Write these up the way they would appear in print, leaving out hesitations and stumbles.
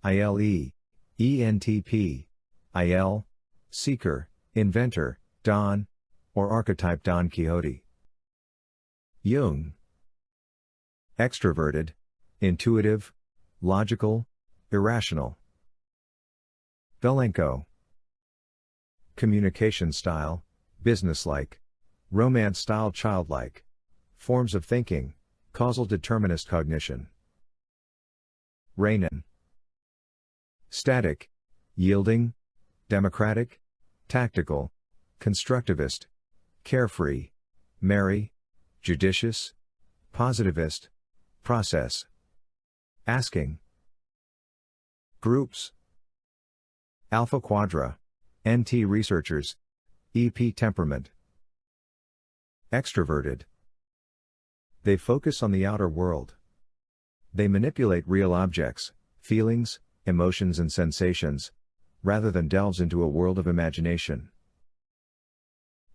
ILE, ENTP, IL, seeker, inventor, Don, or archetype Don Quixote. Jung. Extroverted, intuitive, logical, irrational. Belenko. Communication style, businesslike, romance style childlike. Forms of thinking, causal determinist cognition. Reinen. Static, yielding, democratic, tactical, constructivist, carefree, merry, judicious, positivist, process. Asking. Groups. Alpha Quadra, NT researchers, EP temperament. Extroverted. They focus on the outer world. They manipulate real objects, feelings, emotions and sensations, rather than delves into a world of imagination.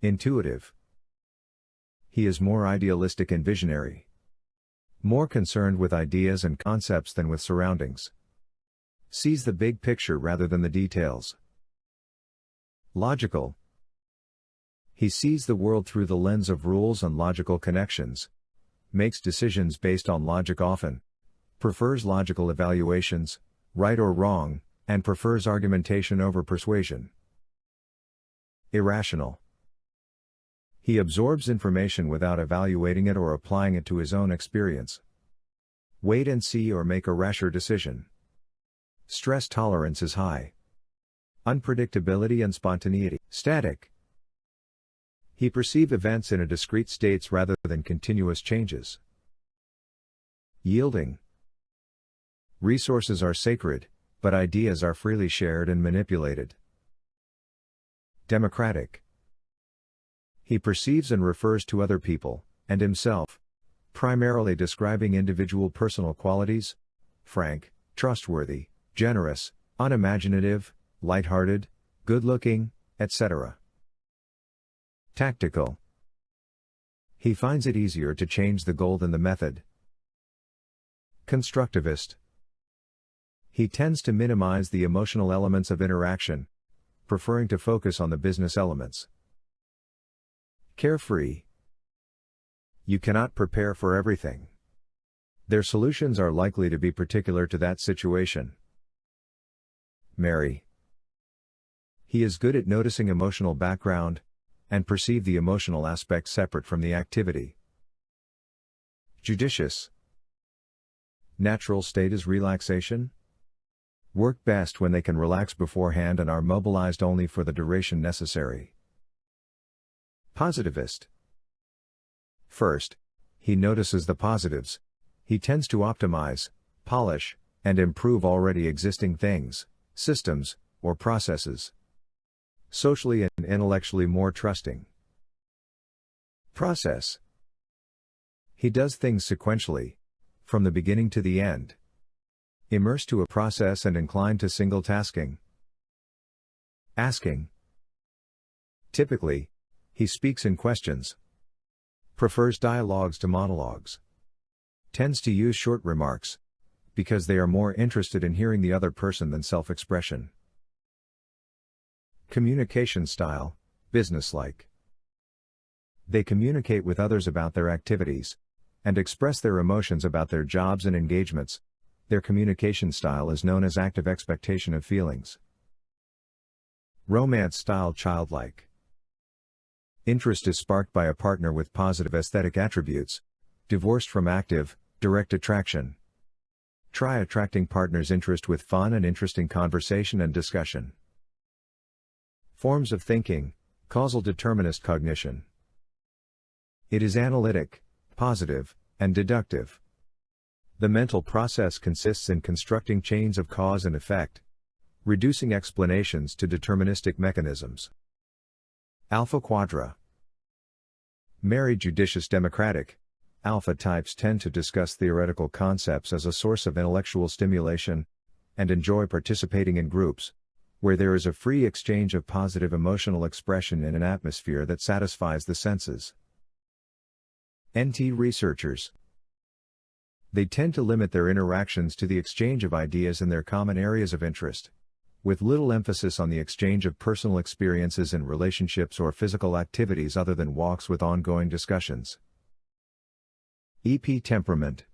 Intuitive. He is more idealistic and visionary. More concerned with ideas and concepts than with surroundings. Sees the big picture rather than the details. Logical. He sees the world through the lens of rules and logical connections. Makes decisions based on logic often. Prefers logical evaluations, right or wrong, and prefers argumentation over persuasion. Irrational. He absorbs information without evaluating it or applying it to his own experience. Wait and see or make a rasher decision. Stress tolerance is high. Unpredictability and spontaneity. Static. He perceives events in a discrete states rather than continuous changes. Yielding. Resources are sacred, but ideas are freely shared and manipulated. Democratic. He perceives and refers to other people, and himself, primarily describing individual personal qualities, frank, trustworthy, generous, unimaginative, light-hearted, good-looking, etc. Tactical. He finds it easier to change the goal than the method. Constructivist. He tends to minimize the emotional elements of interaction, preferring to focus on the business elements. Carefree. You cannot prepare for everything. Their solutions are likely to be particular to that situation. Merry. He is good at noticing emotional background, and perceive the emotional aspect separate from the activity. Judicious. Natural state is relaxation. Work best when they can relax beforehand and are mobilized only for the duration necessary. Positivist. First, he notices the positives. He tends to optimize, polish, and improve already existing things, systems, or processes. Socially and intellectually more trusting. Process. He does things sequentially, from the beginning to the end. Immersed to a process and inclined to single tasking. Asking. Typically, he speaks in questions. Prefers dialogues to monologues. Tends to use short remarks, because they are more interested in hearing the other person than self-expression. Communication style, businesslike. They communicate with others about their activities, and express their emotions about their jobs and engagements. Their communication style is known as active expectation of feelings. Romance style childlike. Interest is sparked by a partner with positive aesthetic attributes, divorced from active, direct attraction. Try attracting partner's interest with fun and interesting conversation and discussion. Forms of thinking, causal determinist cognition. It is analytic, positive, and deductive. The mental process consists in constructing chains of cause and effect, reducing explanations to deterministic mechanisms. Alpha Quadra. Merry, judicious, democratic. Alpha types tend to discuss theoretical concepts as a source of intellectual stimulation, and enjoy participating in groups, where there is a free exchange of positive emotional expression in an atmosphere that satisfies the senses. NT researchers. They tend to limit their interactions to the exchange of ideas in their common areas of interest, with little emphasis on the exchange of personal experiences in relationships or physical activities other than walks with ongoing discussions. EP temperament: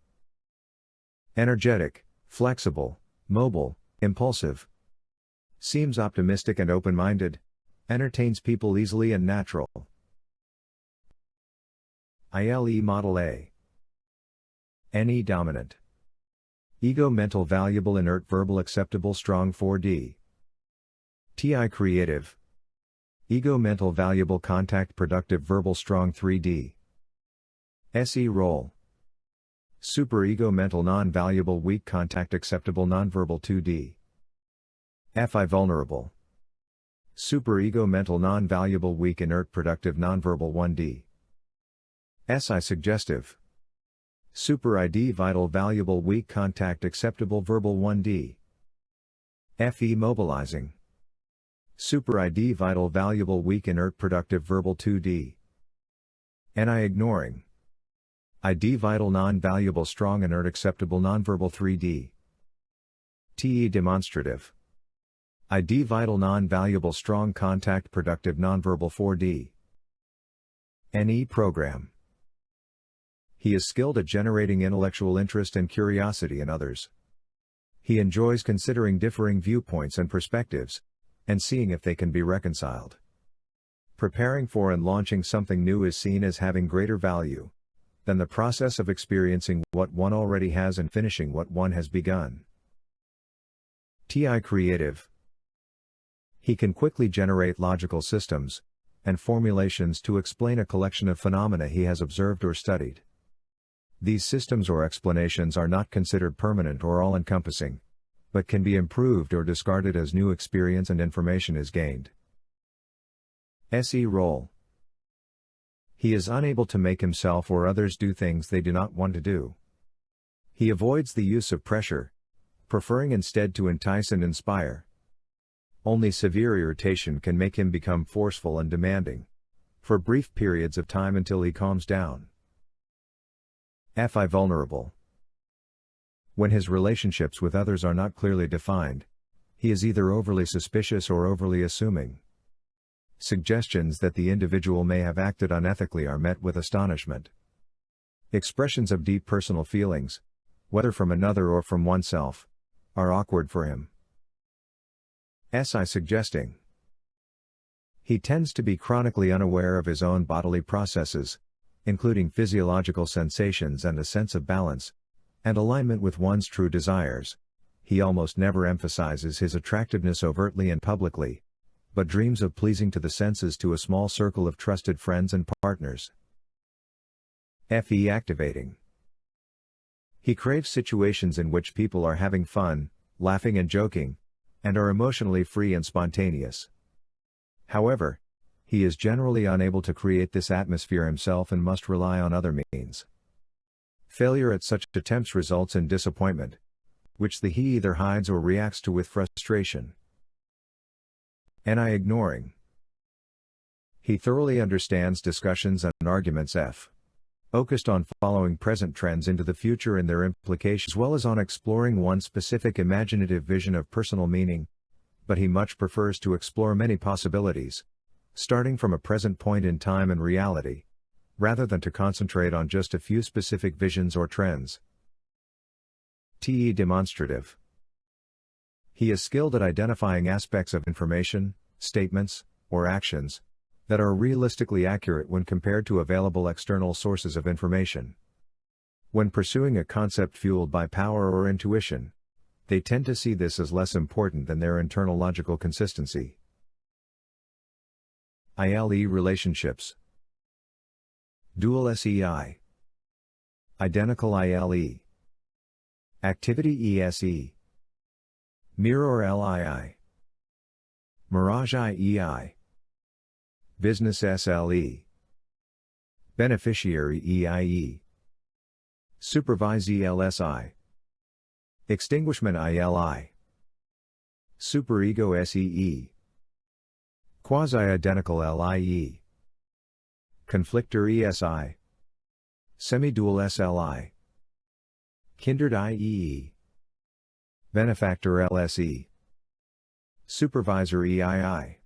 energetic, flexible, mobile, impulsive. Seems optimistic and open-minded. Entertains people easily and natural. ILE Model A. NE dominant. Ego mental valuable inert verbal acceptable strong 4D. TI creative. Ego mental valuable contact productive verbal strong 3D. SE role. Super ego mental non-valuable weak contact acceptable nonverbal 2D. FI vulnerable. Super ego mental non-valuable weak inert productive nonverbal 1D. SI suggestive. Super ID vital valuable weak contact acceptable verbal 1D. FE mobilizing. Super ID vital valuable weak inert productive verbal 2D. NI ignoring. ID vital non-valuable strong inert acceptable nonverbal 3D. TE demonstrative. ID vital non-valuable strong contact productive nonverbal 4D. NE program. He is skilled at generating intellectual interest and curiosity in others. He enjoys considering differing viewpoints and perspectives, and seeing if they can be reconciled. Preparing for and launching something new is seen as having greater value than the process of experiencing what one already has and finishing what one has begun. TI creative. He can quickly generate logical systems and formulations to explain a collection of phenomena he has observed or studied. These systems or explanations are not considered permanent or all-encompassing, but can be improved or discarded as new experience and information is gained. SE role. He is unable to make himself or others do things they do not want to do. He avoids the use of pressure, preferring instead to entice and inspire. Only severe irritation can make him become forceful and demanding, for brief periods of time until he calms down. FI vulnerable. When his relationships with others are not clearly defined, he is either overly suspicious or overly assuming. Suggestions that the individual may have acted unethically are met with astonishment. Expressions of deep personal feelings, whether from another or from oneself, are awkward for him. SI suggesting. He tends to be chronically unaware of his own bodily processes, including physiological sensations and a sense of balance and alignment with one's true desires. He almost never emphasizes his attractiveness overtly and publicly, but dreams of pleasing to the senses to a small circle of trusted friends and partners. FE activating. He craves situations in which people are having fun, laughing and joking, and are emotionally free and spontaneous. However, he is generally unable to create this atmosphere himself and must rely on other means. Failure at such attempts results in disappointment, which he either hides or reacts to with frustration. NI ignoring. He thoroughly understands discussions and arguments focused on following present trends into the future and their implications as well as on exploring one specific imaginative vision of personal meaning, but he much prefers to explore many possibilities, starting from a present point in time and reality, rather than to concentrate on just a few specific visions or trends. TE demonstrative. He is skilled at identifying aspects of information, statements, or actions that are realistically accurate when compared to available external sources of information. When pursuing a concept fueled by power or intuition, they tend to see this as less important than their internal logical consistency. ILE relationships. Dual SEI. Identical ILE. Activity ESE. Mirror LII. Mirage IEI. Business SLE. Beneficiary EIE. Supervise ELSI. Extinguishment ILI. Superego SEE. Quasi-identical LIE. Conflictor ESI. Semi-dual SLI. Kindred IEE. Benefactor LSE. Supervisor EII.